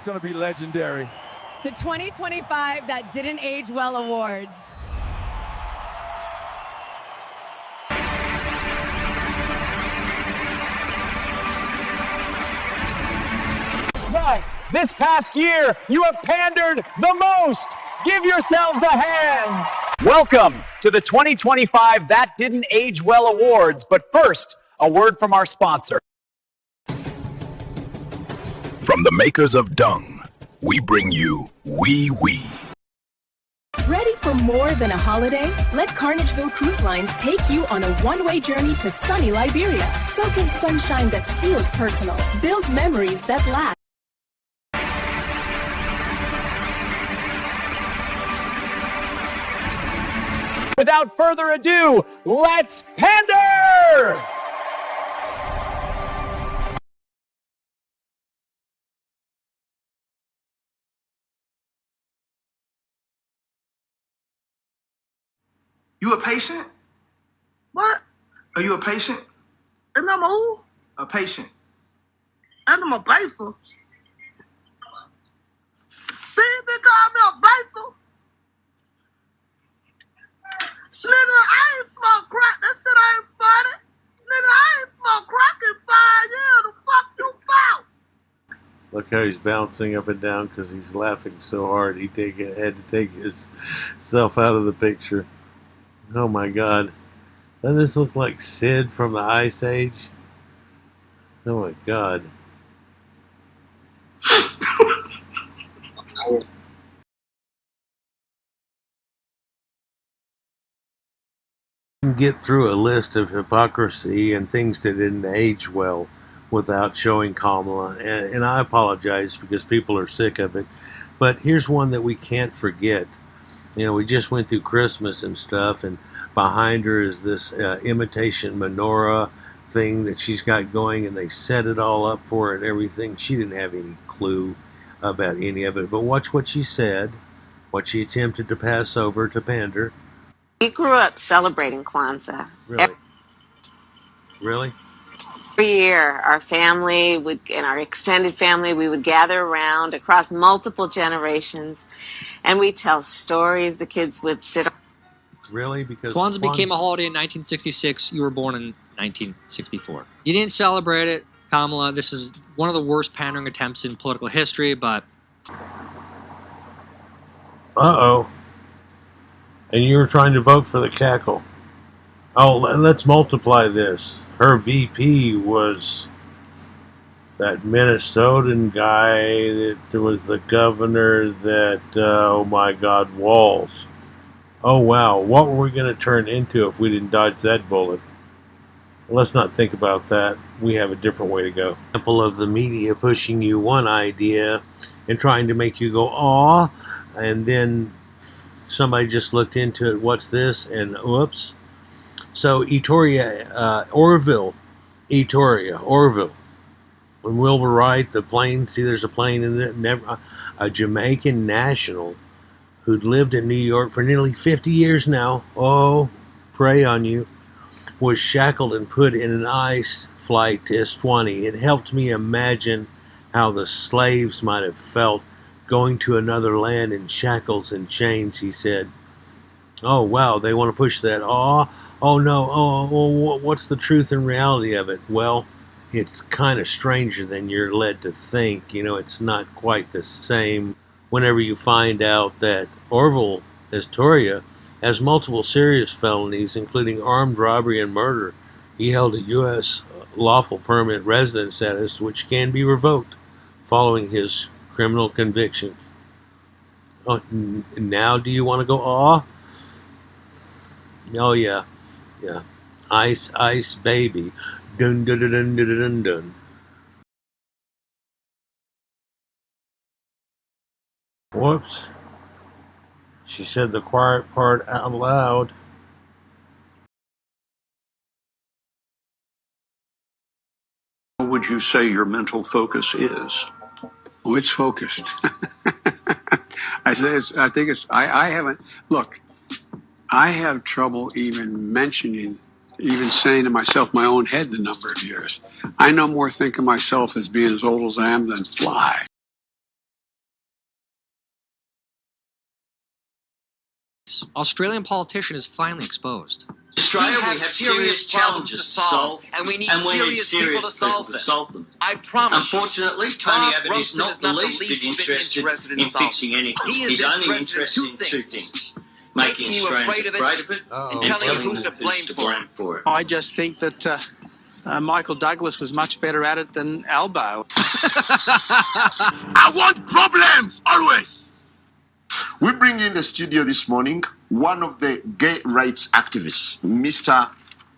going to be legendary. The 2025 That Didn't Age Well Awards. Right. This past year, you have pandered the most. Give yourselves a hand. Welcome to the 2025 That Didn't Age Well Awards. But first, a word from our sponsor. From the makers of Dung, we bring you Wee Wee. Ready for more than a holiday? Let Carnageville Cruise Lines take you on a one-way journey to sunny Liberia. Soak in sunshine that feels personal. Build memories that last. Without further ado, let's pander! You a patient? What? Are you a patient? And I'm who? A patient. And I'm a baser. See, they call me a baser. Nigga, I ain't smoke crack. That shit ain't funny. Nigga, I ain't smoke crack in 5 years. The fuck you found? Look how he's bouncing up and down because he's laughing so hard he had to take himself out of the picture. Oh my God. Doesn't this look like Sid from the Ice Age? Oh my God. Get through a list of hypocrisy and things that didn't age well without showing Kamala, and I apologize because people are sick of it, but here's one that we can't forget. You know, we just went through Christmas and stuff, and behind her is this imitation menorah thing that she's got going, and they set it all up for her and everything. She didn't have any clue about any of it, but watch what she said, what she attempted to pass over to pander. We grew up celebrating Kwanzaa. Really? Really? Every year, our family and our extended family, we would gather around across multiple generations, and we tell stories. The kids would sit. Really? Because Kwanzaa became a holiday in 1966. You were born in 1964. You didn't celebrate it, Kamala. This is one of the worst pandering attempts in political history, but... Uh-oh. And you were trying to vote for the cackle. Oh, let's multiply this. Her VP was that Minnesotan guy that was the governor that, oh my God, Walls. Oh wow, what were we going to turn into if we didn't dodge that bullet? Let's not think about that. We have a different way to go. Example of the media pushing you one idea and trying to make you go, aw, and then somebody just looked into it, what's this, and whoops. So Orville, when Wilbur Wright, the plane, see there's a plane in it, a Jamaican national who'd lived in New York for nearly 50 years now, oh, pray on you, was shackled and put in an ice flight to S-20. It helped me imagine how the slaves might have felt going to another land in shackles and chains, he said. Oh, wow, they want to push that. Oh no, what's the truth and reality of it? Well, it's kind of stranger than you're led to think. You know, it's not quite the same whenever you find out that Orville Astoria has multiple serious felonies, including armed robbery and murder. He held a U.S. lawful permanent resident status, which can be revoked following his criminal convictions. Oh, now do you want to go, aw? Oh, yeah. Ice, ice, baby. Dun, dun, dun, dun, dun, dun, dun. Whoops. She said the quiet part out loud. What would you say your mental focus is? Oh, it's focused. I haven't, look, I have trouble even saying to myself my own head the number of years. I no more think of myself as being as old as I am than fly. this. Australian politician is finally exposed. Australia, we have serious challenges to solve, and we need serious people to solve them. I promise. Unfortunately, Tony Abbott is not the least bit interested in fixing anything. He's only interested in two things: making Australians afraid of it and telling you who's to blame for it. I just think that Michael Douglas was much better at it than Albo. I want problems, always! We bring in the studio this morning one of the gay rights activists, Mr.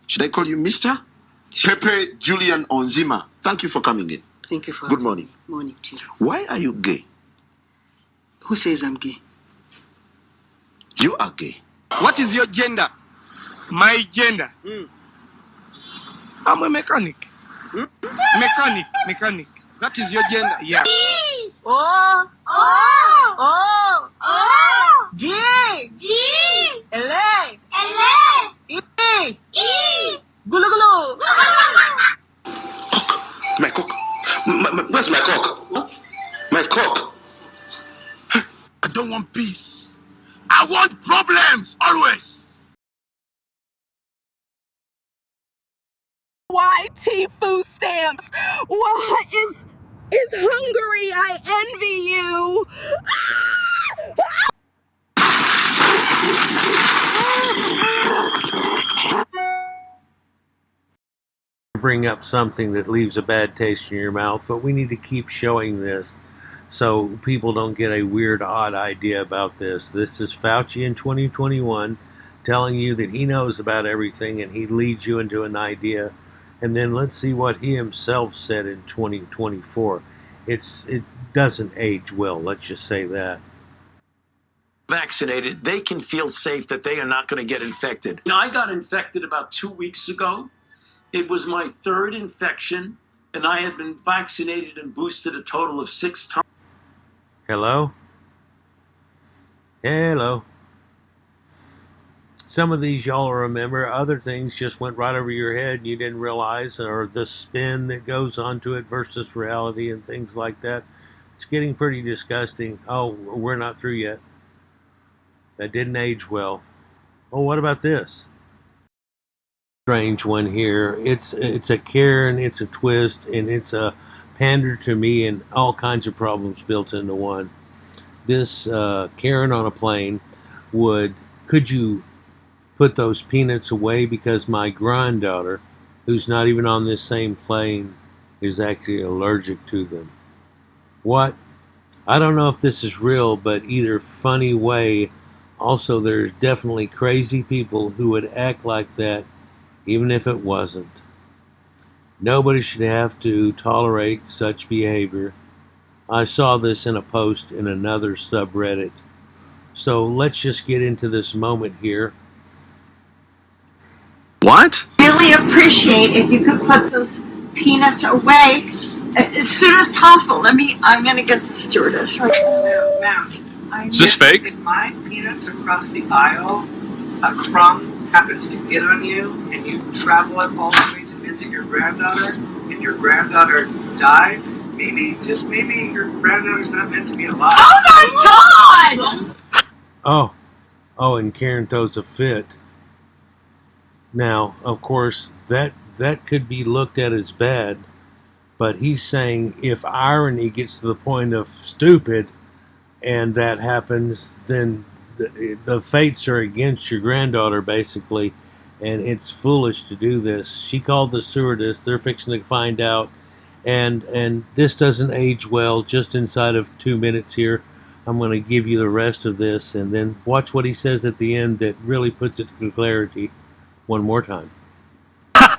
Should I call you Mr.? Pepe Julian Onzima. Thank you for coming in. Thank you for Good morning. Morning to you. Why are you gay? Who says I'm gay? You are gay. What is your gender? My gender? I'm a mechanic. Mechanic. That is your gender? Yeah. Oh! G! L! E! Gulu gulu! My cock. Where's my cock? What? My cock. I don't want peace. I want problems, always! YT food stamps. What is Hungary? I envy you. Bring up something that leaves a bad taste in your mouth, but we need to keep showing this so people don't get a weird, odd idea about this. This is Fauci in 2021 telling you that he knows about everything and he leads you into an idea. And then let's see what he himself said in 2024. It doesn't age well, let's just say that. Vaccinated, they can feel safe that they are not going to get infected. You know, I got infected about 2 weeks ago. It was my third infection, and I had been vaccinated and boosted a total of 6 times. Hello? Hello. Some of these y'all remember. Other things just went right over your head and you didn't realize, or the spin that goes onto it versus reality and things like that. It's getting pretty disgusting. Oh, we're not through yet. That didn't age well. Oh, what about this? Strange one here. It's a Karen, it's a twist, and it's a pander to me, and all kinds of problems built into one. This Karen on a plane could you put those peanuts away because my granddaughter, who's not even on this same plane, is actually allergic to them. What? I don't know if this is real, but either funny way. Also, there's definitely crazy people who would act like that even if it wasn't. Nobody should have to tolerate such behavior. I saw this in a post in another subreddit. So let's just get into this moment here. What? Really appreciate if you could put those peanuts away as soon as possible. I'm going to get the stewardess right now. Ma'am, is this fake? If my peanuts across the aisle, a crumb happens to get on you, and you travel it all the way to visit your granddaughter, and your granddaughter dies, maybe, just maybe, your granddaughter's not meant to be alive. Oh my God! Oh, and Karen throws a fit. Now, of course, that could be looked at as bad, but he's saying if irony gets to the point of stupid and that happens, then the fates are against your granddaughter, basically, and it's foolish to do this. She called the stewardess. They're fixing to find out, and this doesn't age well. Just inside of 2 minutes here, I'm going to give you the rest of this, and then watch what he says at the end that really puts it to clarity. One more time. Oh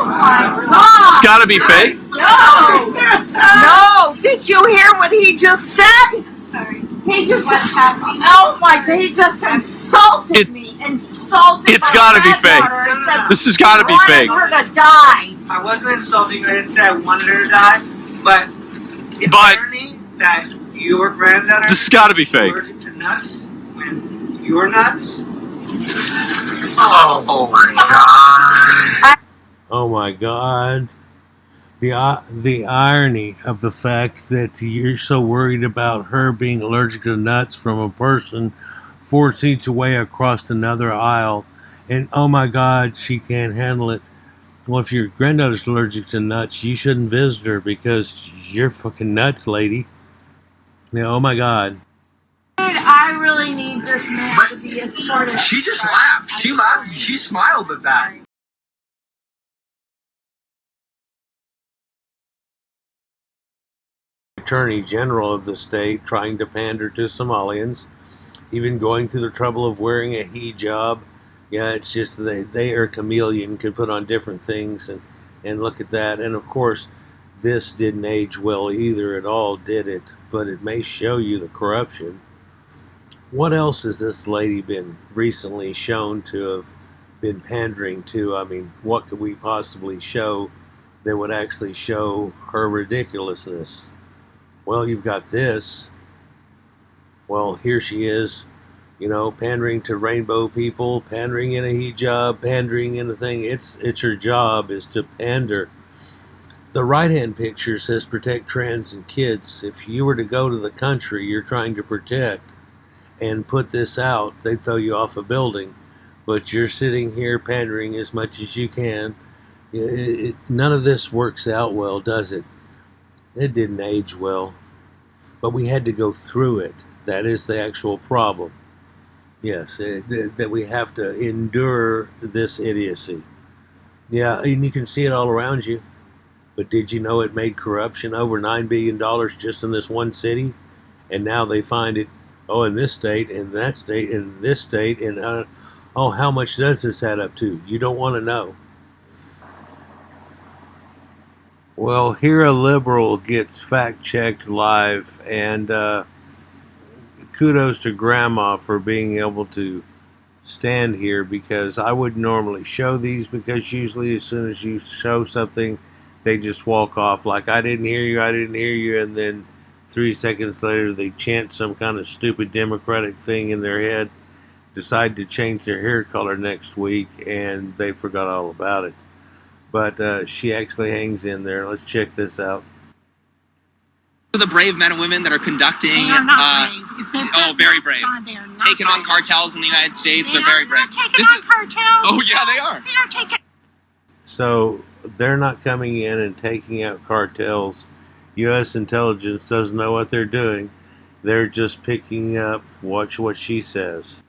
my God! It's gotta be fake. No! Did you hear what he just said? I'm sorry. He just oh my God! He just insulted me. Insulted. It's gotta be fake. This has gotta be fake. I wanted her to die. I wasn't insulting her. I didn't say I wanted her to die, but the irony that your granddaughter. This has gotta be fake. Allergic to nuts when you're nuts. Oh my God. Oh my God. The irony of the fact that you're so worried about her being allergic to nuts from a person 4 seats away across another aisle, and oh my God, she can't handle it. Well, if your granddaughter's allergic to nuts, you shouldn't visit her because you're fucking nuts, lady. Yeah, oh my God. I really need this man to be escorted. She just laughed. She laughed. She smiled at that. Attorney General of the state trying to pander to Somalians, even going through the trouble of wearing a hijab. Yeah, it's just they are a chameleon, could put on different things, and look at that. And of course, this didn't age well either at all, did it? But it may show you the corruption. What else has this lady been recently shown to have been pandering to? I mean, what could we possibly show that would actually show her ridiculousness? Well, you've got this. Well, here she is, pandering to rainbow people, pandering in a hijab, pandering in a thing. It's her job is to pander. The right-hand picture says protect trans and kids. If you were to go to the country you're trying to protect and put this out, they'd throw you off a building. But you're sitting here pandering as much as you can. None of this works out well, does it? It didn't age well. But we had to go through it. That is the actual problem. Yes, that we have to endure this idiocy. Yeah, and you can see it all around you. But did you know it made corruption over $9 billion just in this one city? And now they find it, in this state, in that state, in this state, and how much does this add up to? You don't want to know. Well, here a liberal gets fact-checked live, and kudos to Grandma for being able to stand here, because I wouldn't normally show these, because usually as soon as you show something, they just walk off like, I didn't hear you, and then 3 seconds later they chant some kind of stupid Democratic thing in their head, decide to change their hair color next week, and they forgot all about it. But she actually hangs in there. Let's check this out. The brave men and women that are conducting, very brave, taking on cartels in the United States. They're very brave. Taking on cartels. Oh yeah, they are. They are taking. So they're not coming in and taking out cartels. U.S. intelligence doesn't know what they're doing. They're just picking up. Watch what she says.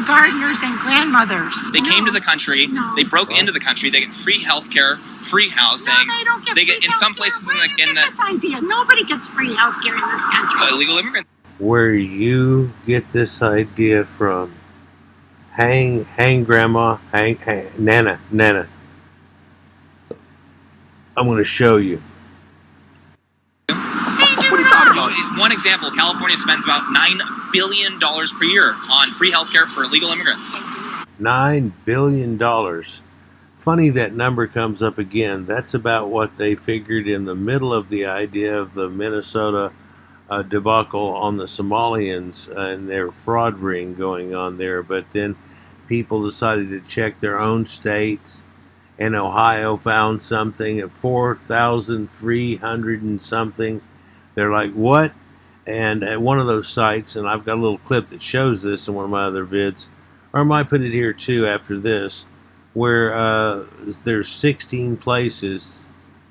Gardeners and grandmothers. They came to the country. They broke into the country. They get free health care, free housing. No, they don't get they free get in some places Where in the this idea. Nobody gets free health care in this country. Illegal immigrants. Where you get this idea from? Hang, Grandma, hang, Nana. I'm going to show you. What are you talking about? One example, California spends about $9 billion per year on free healthcare for illegal immigrants. $9 billion. Funny that number comes up again. That's about what they figured in the middle of the idea of the Minnesota debacle on the Somalians and their fraud ring going on there. But then people decided to check their own state, and Ohio found something at 4,300 and something. They're like, what? And at one of those sites, and I've got a little clip that shows this in one of my other vids, or I might put it here too after this, where there's 16 places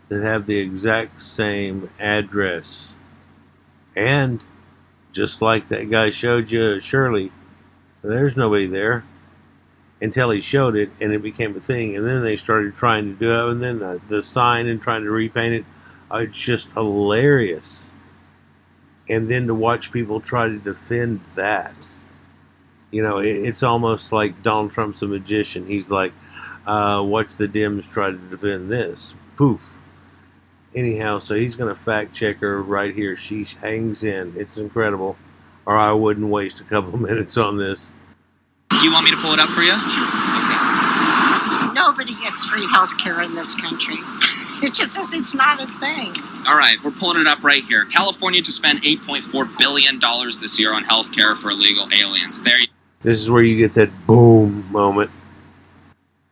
that have the exact same address. And just like that guy showed you, Shirley, there's nobody there until he showed it, and it became a thing. And then they started trying to do it, and then the sign and trying to repaint it. It's just hilarious. And then to watch people try to defend that. It's almost like Donald Trump's a magician. He's like, watch the Dems try to defend this. Poof. Anyhow, so he's going to fact check her right here. She hangs in. It's incredible. Or I wouldn't waste a couple minutes on this. Do you want me to pull it up for you? Okay. Nobody gets free health care in this country. It just says it's not a thing. All right, we're pulling it up right here. California to spend $8.4 billion this year on health care for illegal aliens. There you This is where you get that boom moment.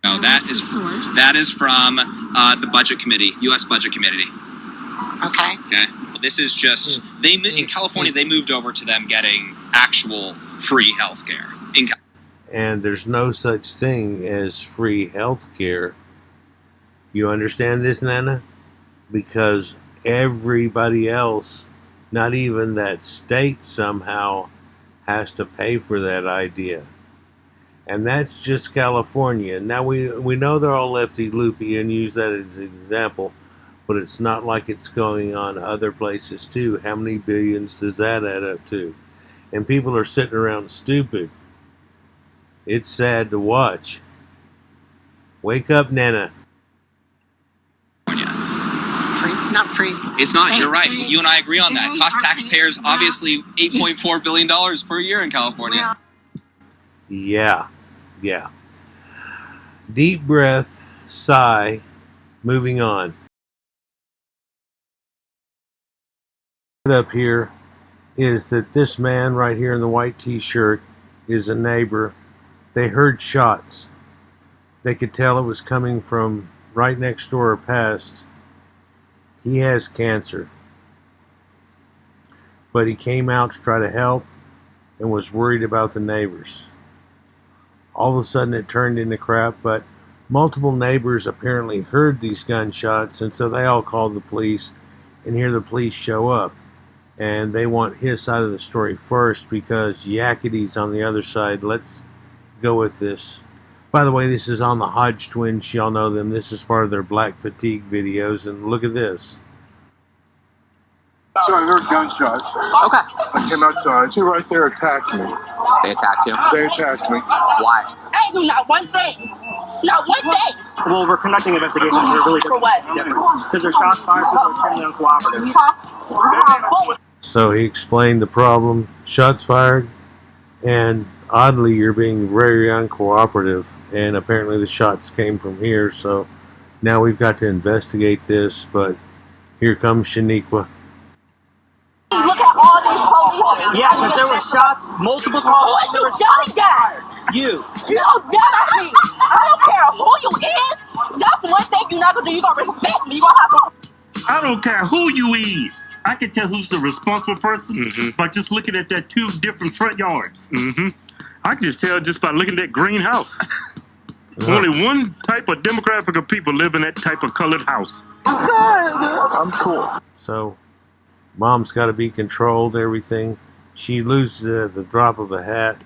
go. That is source? That is from the Budget Committee, U.S. Budget Committee. Okay. Okay. This is just in California. They moved over to them getting actual free health care. And there's no such thing as free health care. You understand this, Nana? Because everybody else, not even that state, somehow has to pay for that idea. And that's just California. Now we know they're all lefty-loopy and use that as an example, but it's not like it's going on other places too. How many billions does that add up to? And people are sitting around stupid. It's sad to watch. Wake up, Nana. Not free. It's not. You're right. You and I agree on that. Cost taxpayers obviously $8.4 billion per year in California. Yeah. Deep breath, sigh, moving on. Up here is that this man right here in the white t-shirt is a neighbor. They heard shots. They could tell it was coming from right next door or past. He has cancer. But he came out to try to help and was worried about the neighbors. All of a sudden it turned into crap, but multiple neighbors apparently heard these gunshots, and so they all called the police, and here the police show up. And they want his side of the story first because Yakity's on the other side. Let's go with this. By the way, this is on the Hodge twins. Y'all know them. This is part of their Black Fatigue videos. And look at this. So I heard gunshots. Okay. I came outside. Two right there attacked me. They attacked you? They attacked me. Why? I ain't do not one thing. Not one thing. Well, we're conducting investigations. We're really For what? because there's shots fired. People are extremely uncooperative. So he explained the problem. Shots fired. And oddly, you're being very uncooperative. And apparently the shots came from here. So now we've got to investigate this. But here comes Shaniqua. Look at all these police. Yeah, because there were shots, multiple calls. Who is you yelling at? You. You don't yell at me. I don't care who you is. That's one thing you're not gonna do. You gonna respect me. You gonna have some. I don't care who you is. I can tell who's the responsible person by just looking at that two different front yards. I can just tell just by looking at that green house. Only one type of demographic of people live in that type of colored house. I'm cool. So mom's got to be controlled, everything. She loses it at the drop of a hat.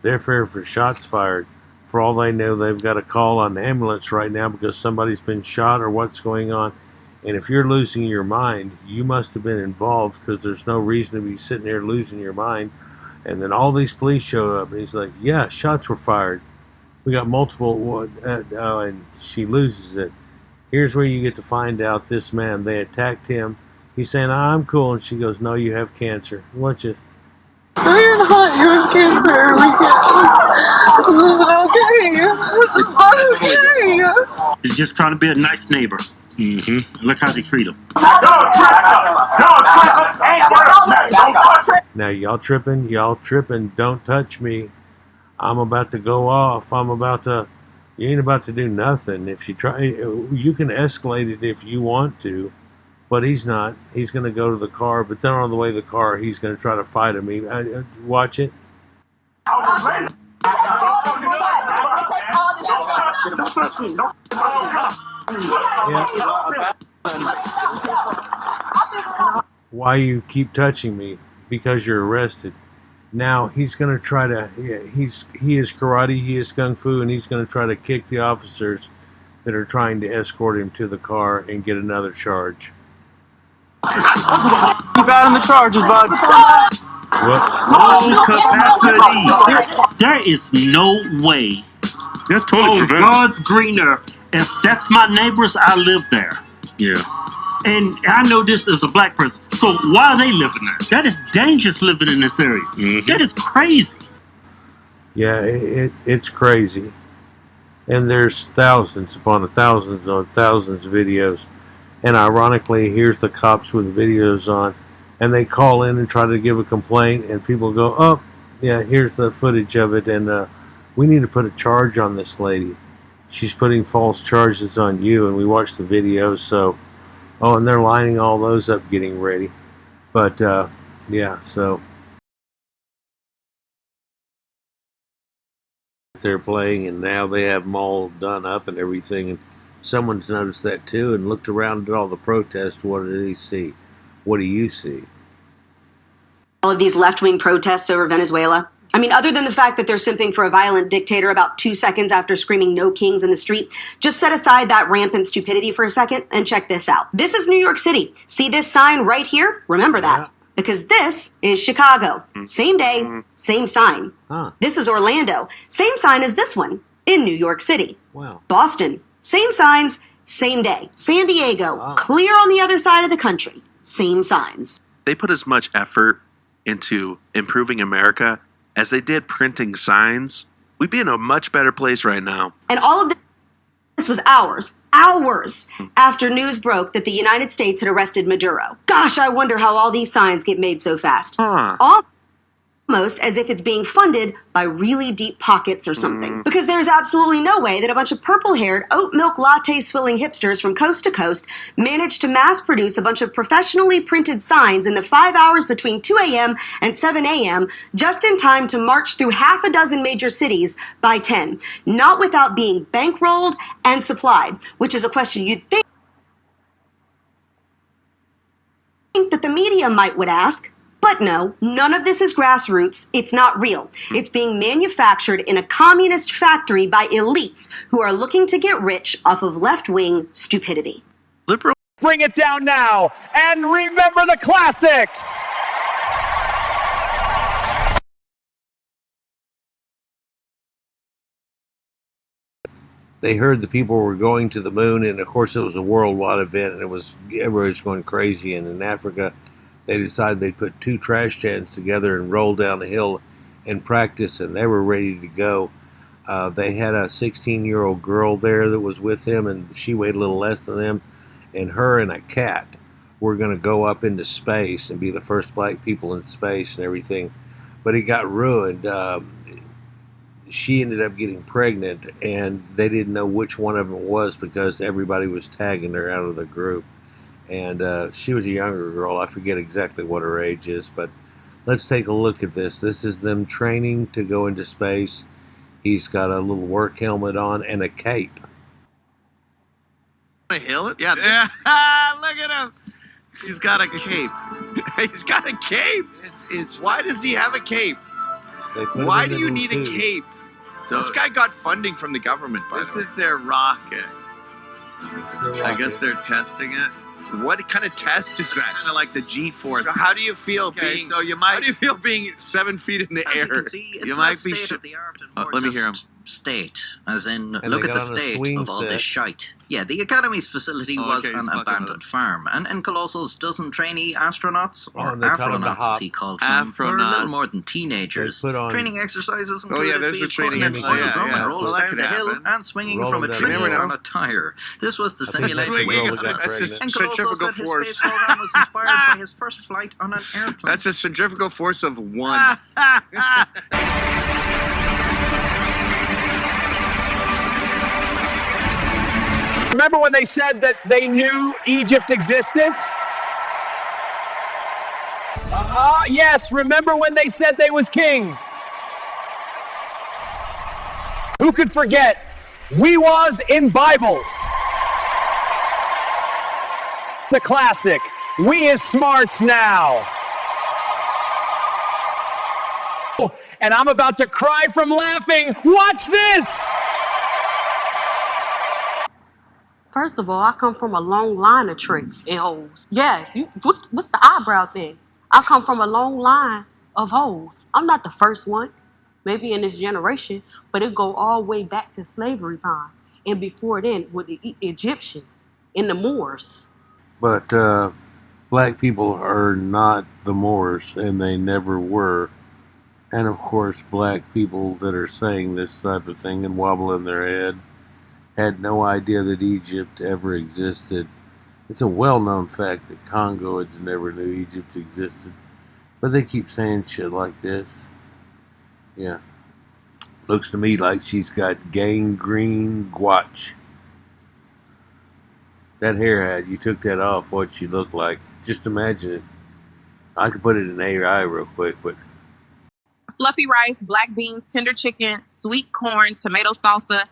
They're fearing for shots fired. For all they know, they've got to call an ambulance right now because somebody's been shot or what's going on. And if you're losing your mind, you must have been involved because there's no reason to be sitting there losing your mind. And then all these police show up and he's like, yeah, shots were fired. We got multiple, and she loses it. Here's where you get to find out this man, they attacked him. He's saying, I'm cool. And she goes, no, you have cancer. Watch it. No, you're not. You have cancer. This isn't okay. It's not okay. He's just trying to be a nice neighbor. Look how they treat him. Now, y'all tripping, don't touch me. I'm about to go off. You ain't about to do nothing. If you try, you can escalate it if you want to, but he's not. He's going to go to the car, but then on the way to the car, he's going to try to fight him. Watch it. Why you keep touching me? Because you're arrested. Now he's going to try to. He is karate, he is kung fu, and he's going to try to kick the officers that are trying to escort him to the car and get another charge. You got him the charges, bud. Low capacity. There is no way. That's totally preventable. God's green earth. If that's my neighbors, I live there. Yeah. And I know this as a black person. So why are they living there? That is dangerous living in this area. That is crazy. Yeah, it's crazy. And there's thousands upon thousands of videos. And ironically, here's the cops with videos on. And they call in and try to give a complaint. And people go, oh, yeah, here's the footage of it. And we need to put a charge on this lady. she's putting false charges on you, and we watched the videos. So, oh, and they're lining all those up, getting ready. But yeah, so they're playing, and now they have them all done up and everything. And someone's noticed that too, and looked around at all the protests. What did he see? What do you see? All of these left-wing protests over Venezuela. I mean, other than the fact that they're simping for a violent dictator about 2 seconds after screaming "no kings" in the street, just set aside that rampant stupidity for a second and check this out. This is New York City. See this sign right here? Remember that. Because this is Chicago. Same day, same sign. This is Orlando. Same sign as this one in New York City. Wow. Boston. Same signs, same day. San Diego. Clear on the other side of the country. Same signs. They put as much effort into improving America as they did printing signs. We'd be in a much better place right now. And all of this was hours after news broke that the United States had arrested Maduro. Gosh, I wonder how all these signs get made so fast. Almost as if it's being funded by really deep pockets or something. Because there's absolutely no way that a bunch of purple-haired, oat milk latte-swilling hipsters from coast to coast managed to mass-produce a bunch of professionally printed signs in the 5 hours between 2 a.m. and 7 a.m. just in time to march through half a dozen major cities by 10. Not without being bankrolled and supplied, which is a question you'd think that the media would ask. But no, none of this is grassroots. It's not real. It's being manufactured in a communist factory by elites who are looking to get rich off of left-wing stupidity. Liberal. Bring it down now and remember the classics. They heard the people were going to the moon, and of course it was a worldwide event, and everybody was going crazy. And in Africa, they decided they'd put 2 trash cans together and roll down the hill and practice, and they were ready to go. They had a 16-year-old girl there that was with them, and she weighed a little less than them, and her and a cat were going to go up into space and be the first black people in space and everything. But it got ruined. She ended up getting pregnant, and they didn't know which one of them it was because everybody was tagging her out of the group. And she was a younger girl. I forget exactly what her age is, but let's take a look at this. This is them training to go into space. He's got a little work helmet on and a cape. A helmet? Yeah. Look at him. He's got a cape. He's got a cape? Why does he have a cape? Why do you need a cape? So this guy got funding from the government, by the way. This is their rocket. I guess they're testing it. What kind of test is that? Kind of like the G-force. So how do you feel being? So you might. How do you feel being 7 feet in the air? As you can see, it's might a be state of the art and more let me hear him. State, as in And look they at the got on a state swing of all set. this shite. Yeah, the Academy's facility was okay, he's an fucking abandoned farm, and Colossal's dozen trainee astronauts, or and they taught 'em to afronauts hop. as he calls them, were little more than teenagers. They put on- Training exercises Oh, yeah, included those were being training put in a exercises. drum Yeah, and rolled well, down that the could hill happen. and swinging Roll from a them down tree the hill. on a tire. This was to I think simulate that's the weight girl that got success. pregnant. And Colosso Centrifugal said his force. space program was inspired by his first flight on an airplane. That's a centrifugal force of 1. Remember when they said that they knew Egypt existed? Yes, remember when they said they was kings? Who could forget? We was in Bibles. The classic, we is smarts now. And I'm about to cry from laughing. Watch this! First of all, I come from a long line of tricks and hoes. Yes, what's the eyebrow thing? I come from a long line of hoes. I'm not the first one, maybe in this generation, but it go all the way back to slavery time. And before then, with the Egyptians and the Moors. But black people are not the Moors, and they never were. And of course, black people that are saying this type of thing and wobbling their head had no idea that Egypt ever existed. It's a well-known fact that Congoids never knew Egypt existed. But they keep saying shit like this. Yeah. Looks to me like she's got gangrene gouache. That hair hat, you took that off, what she looked like. Just imagine it. I could put it in AI real quick, but... Fluffy rice, black beans, tender chicken, sweet corn, tomato salsa,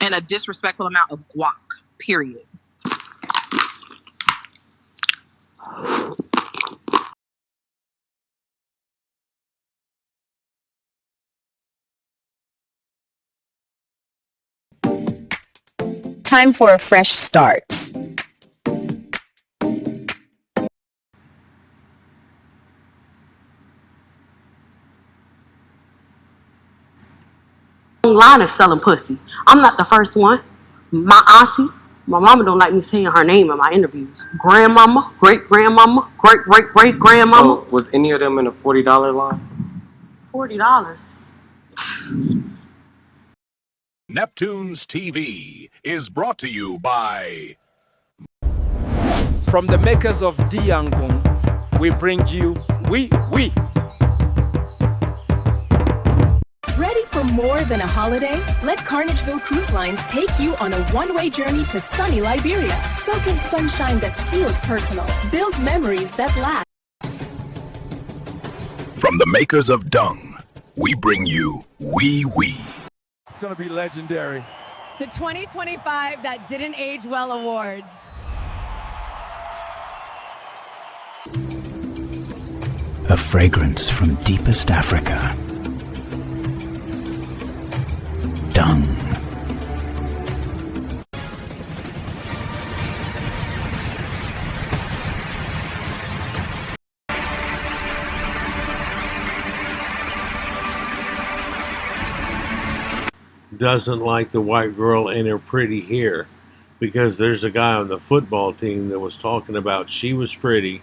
and a disrespectful amount of guac, period. Time for a fresh start. Line is selling pussy. I'm not the first one. My auntie, my mama don't like me saying her name in my interviews. Grandmama, great-grandmama, great-great-great-grandmama. So, was any of them in the $40 line? $40. Neptune's TV is brought to you by... From the makers of Diangung, we bring you We. Ready for more than a holiday? Let Carnageville Cruise Lines take you on a one-way journey to sunny Liberia. Soak in sunshine that feels personal. Build memories that last. From the makers of Dung, we bring you We. It's going to be legendary. The 2025 That Didn't Age Well Awards. A fragrance from deepest Africa. Dung. Doesn't like the white girl and her pretty hair, because there's a guy on the football team that was talking about she was pretty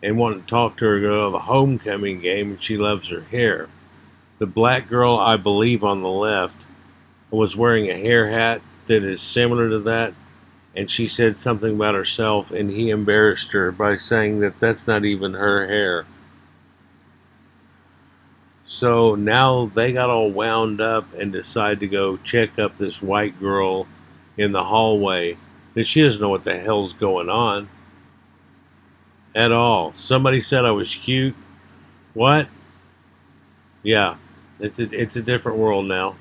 and wanted to talk to her go to the homecoming game, and she loves her hair. The black girl, I believe, on the left was wearing a hair hat that is similar to that, and she said something about herself, and he embarrassed her by saying that that's not even her hair. So now they got all wound up and decide to go check up this white girl in the hallway that she doesn't know what the hell's going on at all. Somebody said I was cute. What? Yeah, it's a different world now.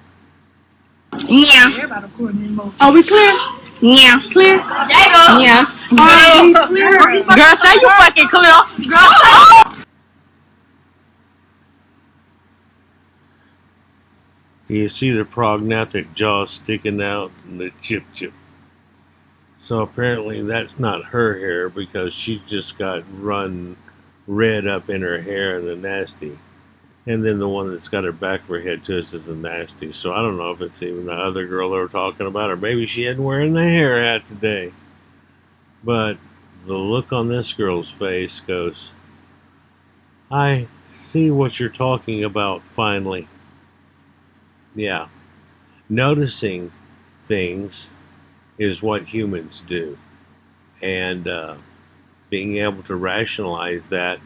Yeah. Are we clear? Yeah. Clear? Yeah. Are we clear? Girl, say you fucking clear. Girl, You see the prognathic jaw sticking out and the chip. So apparently that's not her hair, because she just got run red up in her hair and a nasty. And then the one that's got her back of her head twisted is a nasty. So I don't know if it's even the other girl they were talking about, or maybe she hadn't wearing the hair hat today. But the look on this girl's face goes, I see what you're talking about finally. Yeah. Noticing things is what humans do. And being able to rationalize that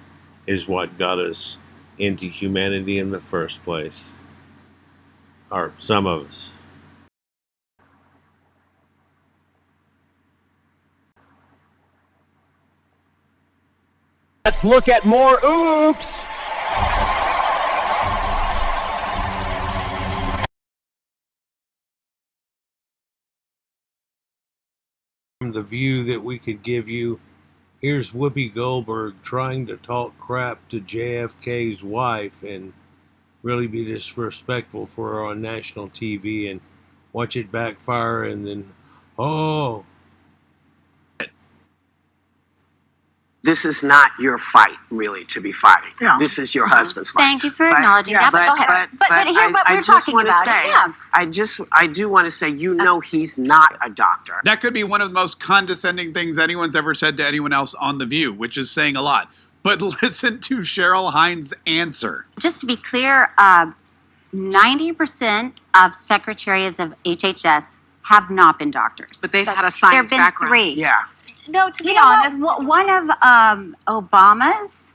is what got us into humanity in the first place. Or some of us. Let's look at more oops. The view that we could give you, here's Whoopi Goldberg trying to talk crap to JFK's wife and really be disrespectful for her on national TV, and watch it backfire, and then, oh. This is not your fight, really, to be fighting. Yeah. This is your husband's fight. Thank you for acknowledging that, but go ahead. But here's what we're talking about. I do want to say, he's not a doctor. That could be one of the most condescending things anyone's ever said to anyone else on The View, which is saying a lot. But listen to Cheryl Hines' answer. Just to be clear, 90% of secretaries of HHS have not been doctors. But they've had a science background. There have been 3. Yeah. No, to be honest, one of Obama's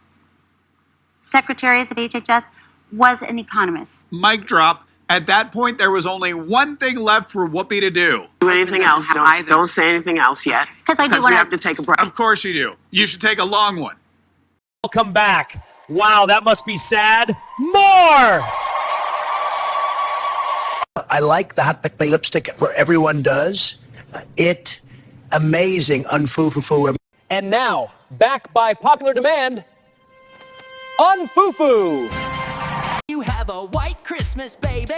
secretaries of HHS was an economist. Mic drop. At that point, there was only one thing left for Whoopi to do. Do anything else. Don't say anything else yet. Because I do we want have to take a break. Of course you do. You should take a long one. Welcome back. Wow, that must be sad. More! I like the hot pick my lipstick where everyone does. Amazing, unfoo-foo-foo. And now, back by popular demand, Unfufu. You have a white Christmas, baby.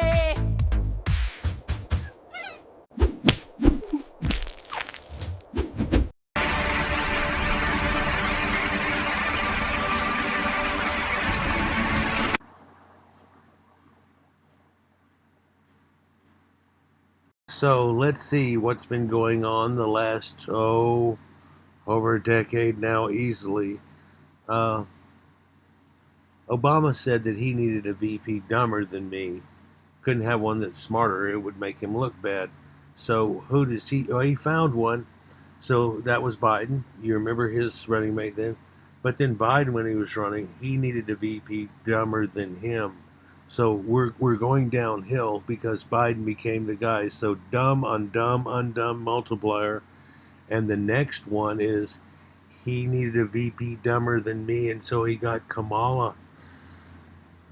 So let's see what's been going on the last, over a decade now, easily. Obama said that he needed a VP dumber than me. Couldn't have one that's smarter. It would make him look bad. So who does he... Oh, he found one. So that was Biden. You remember his running mate then? But then Biden, when he was running, he needed a VP dumber than him. So we're going downhill because Biden became the guy. So dumb on dumb on dumb multiplier. And the next one is he needed a VP dumber than me, and so he got Kamala.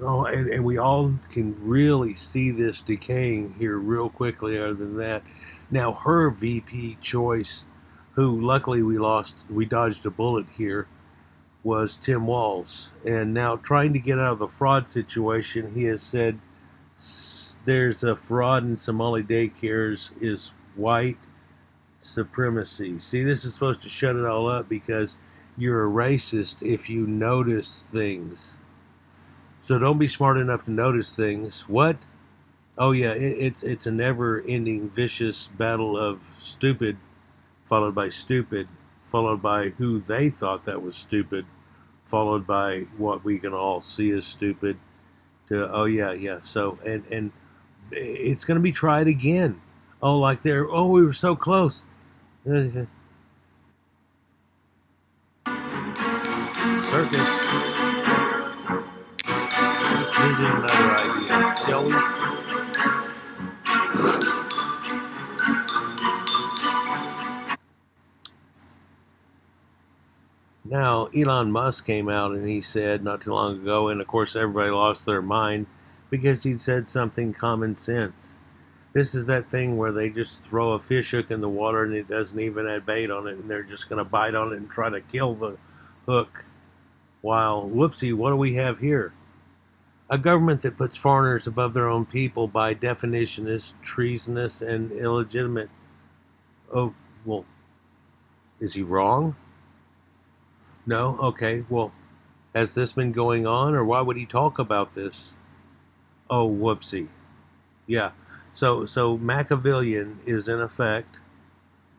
Oh, and we all can really see this decaying here real quickly other than that. Now her VP choice, who luckily we dodged a bullet here, was Tim Walz. And now trying to get out of the fraud situation, he has said there's a fraud in Somali daycares is white supremacy. See, this is supposed to shut it all up because you're a racist if you notice things. So don't be smart enough to notice things. What? Oh yeah, it's a never-ending vicious battle of stupid, followed by who they thought that was stupid, followed by what we can all see as stupid. Oh yeah. So and it's going to be tried again. Oh, like we were so close. Circus. Let's visit another idea, shall we? Now, Elon Musk came out and he said not too long ago, and of course everybody lost their mind because he'd said something common sense. This is that thing where they just throw a fish hook in the water and it doesn't even have bait on it, and they're just going to bite on it and try to kill the hook. While, whoopsie, what do we have here? A government that puts foreigners above their own people by definition is treasonous and illegitimate. Oh, well, is he wrong? No? Okay, well, has this been going on, or why would he talk about this? Oh, whoopsie. Yeah, so Machiavellian is in effect.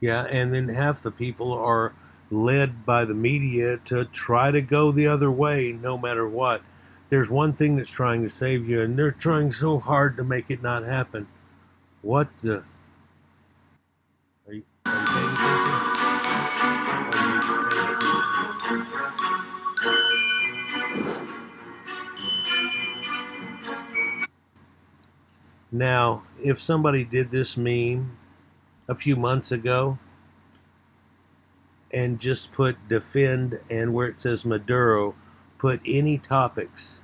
Yeah, and then half the people are led by the media to try to go the other way no matter what. There's one thing that's trying to save you, and they're trying so hard to make it not happen. What the... Are you paying attention? Now, if somebody did this meme a few months ago and just put defend and where it says Maduro, put any topics,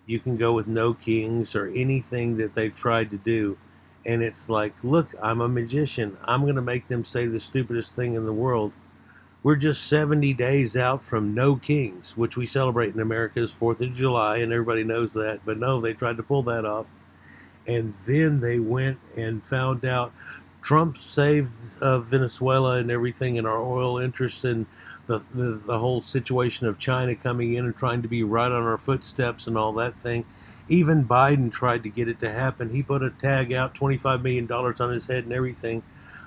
you can go with no kings or anything that they've tried to do. And it's like, look, I'm a magician. I'm going to make them say the stupidest thing in the world. We're just 70 days out from no kings, which we celebrate in America as 4th of July, and everybody knows that. But no, they tried to pull that off. And then they went and found out Trump saved Venezuela and everything, and our oil interests, and the whole situation of China coming in and trying to be right on our footsteps and all that thing. Even Biden tried to get it to happen. He put a tag out, $25 million on his head and everything.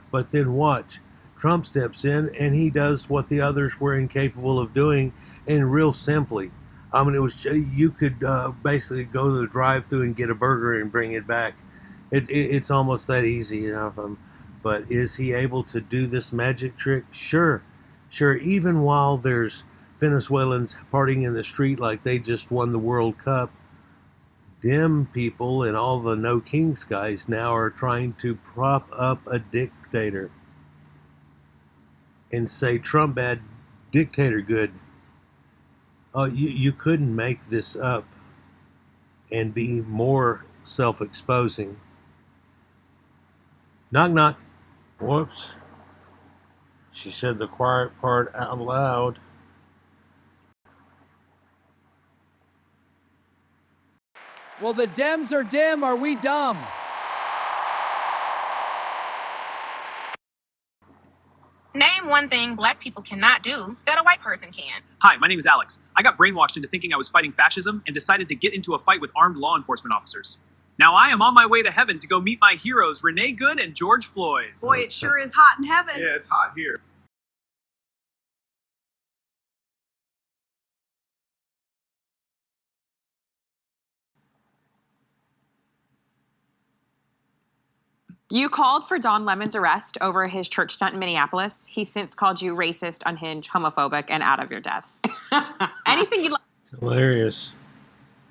But then watch. Trump steps in and he does what the others were incapable of doing, and real simply. I mean, you could basically go to the drive-thru and get a burger and bring it back. It's almost that easy, you know. But is he able to do this magic trick? Sure. Even while there's Venezuelans partying in the street like they just won the World Cup, Dem people and all the no kings guys now are trying to prop up a dictator and say Trump bad, dictator good. Oh, you couldn't make this up and be more self-exposing. Knock, knock. Whoops. She said the quiet part out loud. Well, the Dems are dim. Are we dumb? Name one thing black people cannot do that a white person can. Hi, my name is Alex. I got brainwashed into thinking I was fighting fascism and decided to get into a fight with armed law enforcement officers. Now I am on my way to heaven to go meet my heroes, Renee Good and George Floyd. Boy, it sure is hot in heaven. Yeah, it's hot here. You called for Don Lemon's arrest over his church stunt in Minneapolis. He's since called you racist, unhinged, homophobic, and out of your depth. Anything you'd like Hilarious.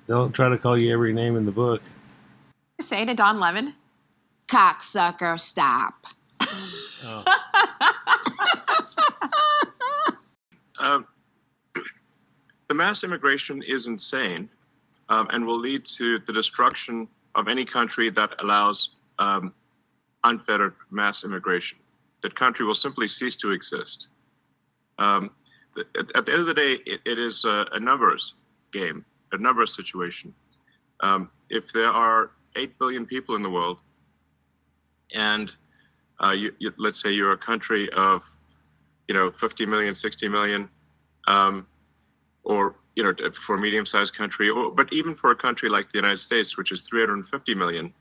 Don't try to call you every name in the book. to say to Don Lemon? Cocksucker, stop. The mass immigration is insane and will lead to the destruction of any country that allows unfettered mass immigration. That country will simply cease to exist. At the end of the day, it is a numbers game, a numbers situation. If there are 8 billion people in the world, and let's say you're a country of, 50 million, 60 million, or for a medium-sized country, but even for a country like the United States, which is 350 million,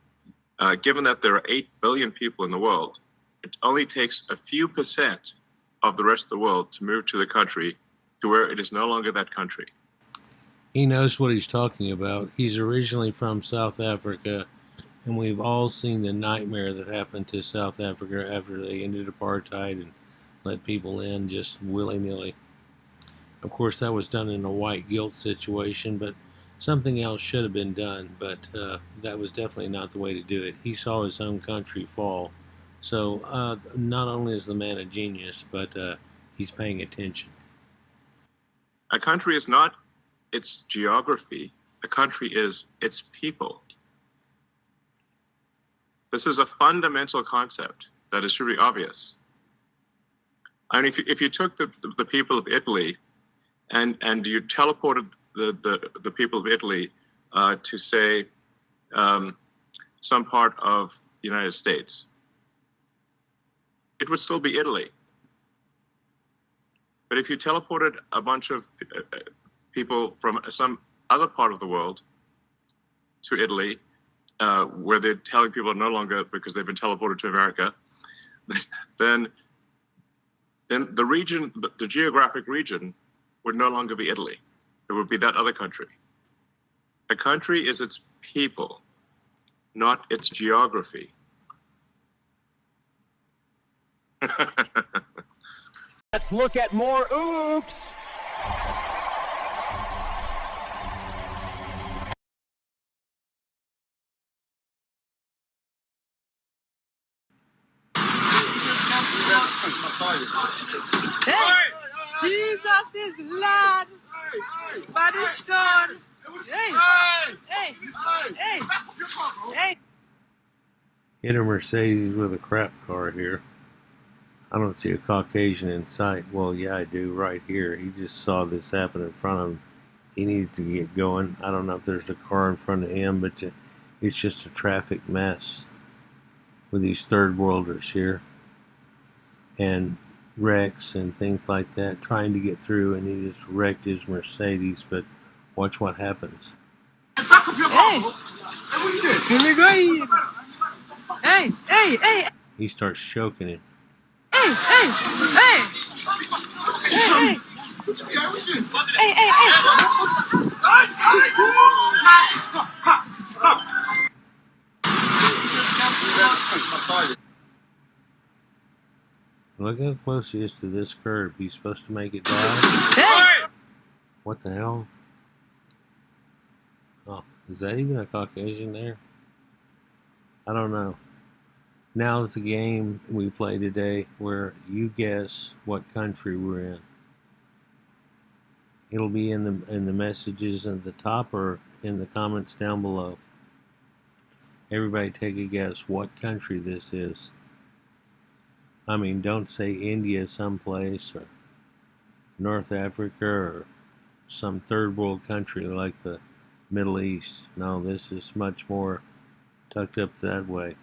given that there are 8 billion people in the world, it only takes a few percent of the rest of the world to move to the country to where it is no longer that country. He knows what he's talking about. He's originally from South Africa, and we've all seen the nightmare that happened to South Africa after they ended apartheid and let people in just willy-nilly. Of course, that was done in a white guilt situation, but something else should have been done, but that was definitely not the way to do it. He saw his own country fall. So not only is the man a genius, but he's paying attention. A country is not its geography. A country is its people. This is a fundamental concept that is really obvious. I mean, if you took the people of Italy and you teleported the people of Italy to, say, some part of the United States, it would still be Italy. But if you teleported a bunch of people from some other part of the world to Italy, where they're telling people no longer because they've been teleported to America, then the region, the geographic region, would no longer be Italy. It would be that other country. A country is its people, not its geography. Let's look at more oops. Hey, Jesus is Lord. Spanish stone. Hey. Hit a Mercedes with a crap car here. I don't see a Caucasian in sight. Well, yeah, I do right here. He just saw this happen in front of him. He needed to get going. I don't know if there's a car in front of him, but it's just a traffic mess with these third worlders here and wrecks and things like that, trying to get through, and he just wrecked his Mercedes. But watch what happens. Hey. Hey. He starts choking him. Hey. Look how close he is to this curb. He's supposed to make it down. Hey. What the hell? Oh, Is that even a Caucasian there? I don't know. Now's the game we play today where you guess what country we're in. It'll be in the messages at the top or in the comments down below. Everybody take a guess what country this is. I mean, don't say India someplace or North Africa or some third world country like the Middle East. No, this is much more tucked up that way,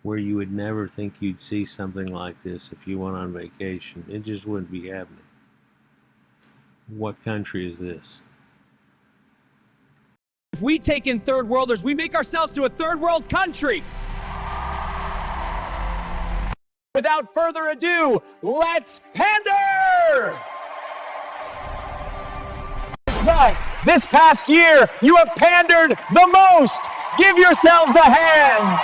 where you would never think you'd see something like this if you went on vacation. It just wouldn't be happening. What country is this? If we take in third worlders, we make ourselves to a third world country. Without further ado, let's pander! Right. This past year, you have pandered the most. Give yourselves a hand.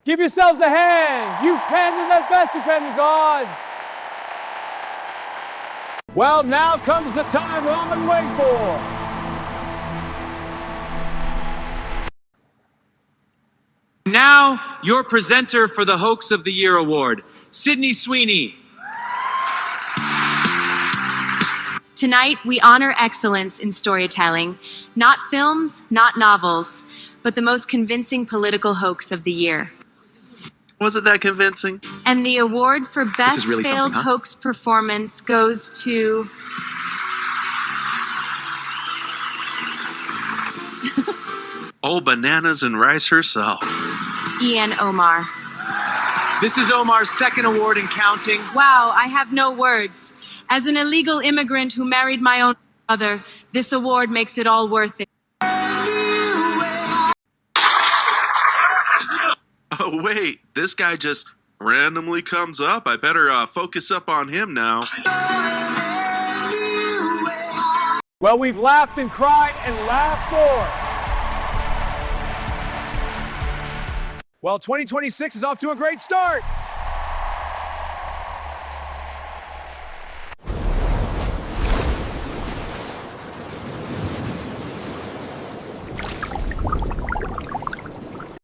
Give yourselves a hand. You pandered the best, you pandered gods. Well, now comes the time we've all been waiting for. Now, your presenter for the Hoax of the Year Award, Sydney Sweeney. Tonight, we honor excellence in storytelling, not films, not novels, but the most convincing political hoax of the year. Was it that convincing? And the award for best really failed hoax performance goes to... Oh, bananas and rice herself. Ian Omar. This is Omar's second award and counting. Wow, I have no words. As an illegal immigrant who married my own mother, this award makes it all worth it. Oh, wait, this guy just randomly comes up. I better focus up on him now. Well, we've laughed and cried and laughed more. Well, 2026 is off to a great start.